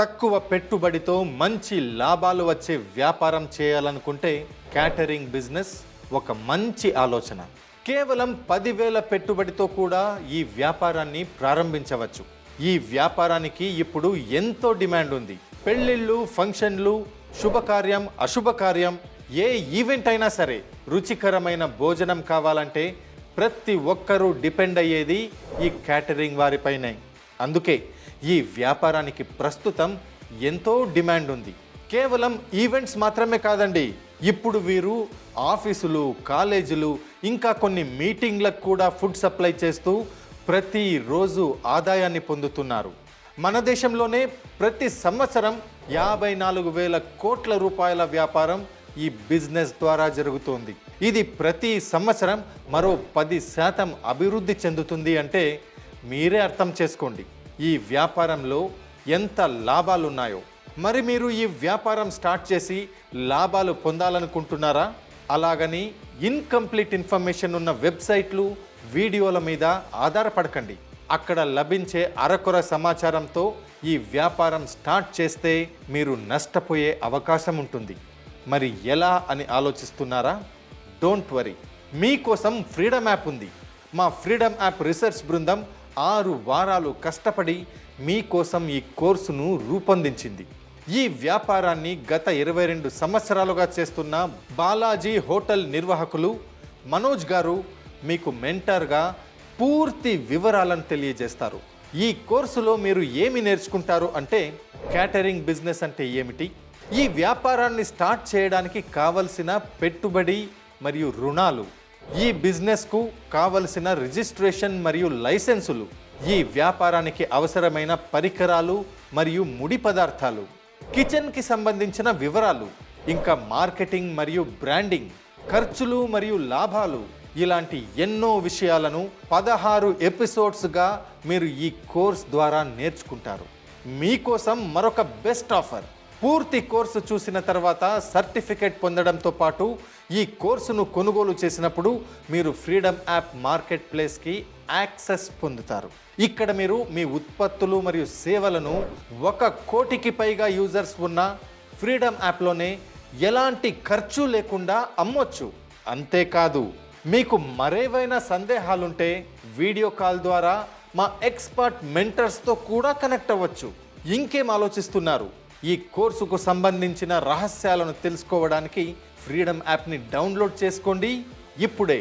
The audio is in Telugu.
తక్కువ పెట్టుబడితో మంచి లాభాలు వచ్చే వ్యాపారం చేయాలనుకుంటే క్యాటరింగ్ బిజినెస్ ఒక మంచి ఆలోచన. కేవలం 10,000 పెట్టుబడితో కూడా ఈ వ్యాపారాన్ని ప్రారంభించవచ్చు. ఈ వ్యాపారానికి ఇప్పుడు ఎంతో డిమాండ్ ఉంది. పెళ్ళిళ్ళు, ఫంక్షన్లు, శుభకార్యం, అశుభకార్యం, ఏ ఈవెంట్ అయినా సరే రుచికరమైన భోజనం కావాలంటే ప్రతి ఒక్కరూ డిపెండ్ అయ్యేది ఈ క్యాటరింగ్ వారిపైనే. అందుకే ఈ వ్యాపారానికి ప్రస్తుతం ఎంతో డిమాండ్ ఉంది. కేవలం ఈవెంట్స్ మాత్రమే కాదండి, ఇప్పుడు వీరు ఆఫీసులు, కాలేజీలు, ఇంకా కొన్ని మీటింగ్లకు కూడా ఫుడ్ సప్లై చేస్తూ ప్రతిరోజు ఆదాయాన్ని పొందుతున్నారు. మన దేశంలోనే ప్రతి సంవత్సరం 54,000 కోట్ల రూపాయల వ్యాపారం ఈ బిజినెస్ ద్వారా జరుగుతోంది. ఇది ప్రతి సంవత్సరం మరో 10% అభివృద్ధి చెందుతుంది అంటే మీరే అర్థం చేసుకోండి ఈ వ్యాపారంలో ఎంత లాభాలున్నాయో. మరి మీరు ఈ వ్యాపారం స్టార్ట్ చేసి లాభాలు పొందాలనుకుంటున్నారా? అలాగని ఇన్కంప్లీట్ ఇన్ఫర్మేషన్ ఉన్న వెబ్సైట్లు, వీడియోల మీద ఆధారపడకండి. అక్కడ లభించే అరకొర సమాచారంతో ఈ వ్యాపారం స్టార్ట్ చేస్తే మీరు నష్టపోయే అవకాశం ఉంటుంది. మరి ఎలా అని ఆలోచిస్తున్నారా? డోంట్ వరీ, మీకోసం ఫ్రీడమ్ యాప్ ఉంది. మా ఫ్రీడమ్ యాప్ రీసెర్చ్ బృందం 6 వారాలు కష్టపడి మీకోసం ఈ కోర్సును రూపొందించింది. ఈ వ్యాపారాన్ని గత 22 సంవత్సరాలుగా చేస్తున్న బాలాజీ హోటల్ నిర్వాహకులు మనోజ్ గారు మీకు మెంటర్గా పూర్తి వివరాలను తెలియజేస్తారు. ఈ కోర్సులో మీరు ఏమి నేర్చుకుంటారు అంటే, క్యాటరింగ్ బిజినెస్ అంటే ఏమిటి, ఈ వ్యాపారాన్ని స్టార్ట్ చేయడానికి కావలసిన పెట్టుబడి మరియు రుణాలు, ఈ బిజినెస్కు కావలసిన రిజిస్ట్రేషన్ మరియు లైసెన్సులు, ఈ వ్యాపారానికి అవసరమైన పరికరాలు మరియు ముడి పదార్థాలు, కిచెన్కి సంబంధించిన వివరాలు, ఇంకా మార్కెటింగ్ మరియు బ్రాండింగ్, ఖర్చులు మరియు లాభాలు, ఇలాంటి ఎన్నో విషయాలను 16 ఎపిసోడ్స్గా మీరు ఈ కోర్స్ ద్వారా నేర్చుకుంటారు. మీకోసం మరొక బెస్ట్ ఆఫర్. పూర్తి కోర్సు చూసిన తర్వాత సర్టిఫికేట్ పొందడంతో పాటు ఈ కోర్సును కొనుగోలు చేసినప్పుడు మీరు ఫ్రీడమ్ యాప్ మార్కెట్ ప్లేస్కి యాక్సెస్ పొందుతారు. ఇక్కడ మీరు మీ ఉత్పత్తులు మరియు సేవలను 1 కోటికి పైగా యూజర్స్ ఉన్న ఫ్రీడమ్ యాప్లోనే ఎలాంటి ఖర్చు లేకుండా అమ్మొచ్చు. అంతేకాదు, మీకు మరేవైనా సందేహాలుంటే వీడియో కాల్ ద్వారా మా ఎక్స్పర్ట్ మెంటర్స్తో కూడా కనెక్ట్ అవ్వచ్చు. ఇంకేం ఆలోచిస్తున్నారు? ఈ కోర్సుకు సంబంధించిన రహస్యాలను తెలుసుకోవడానికి ఫ్రీడమ్ యాప్ని డౌన్లోడ్ చేసుకోండి ఇప్పుడే.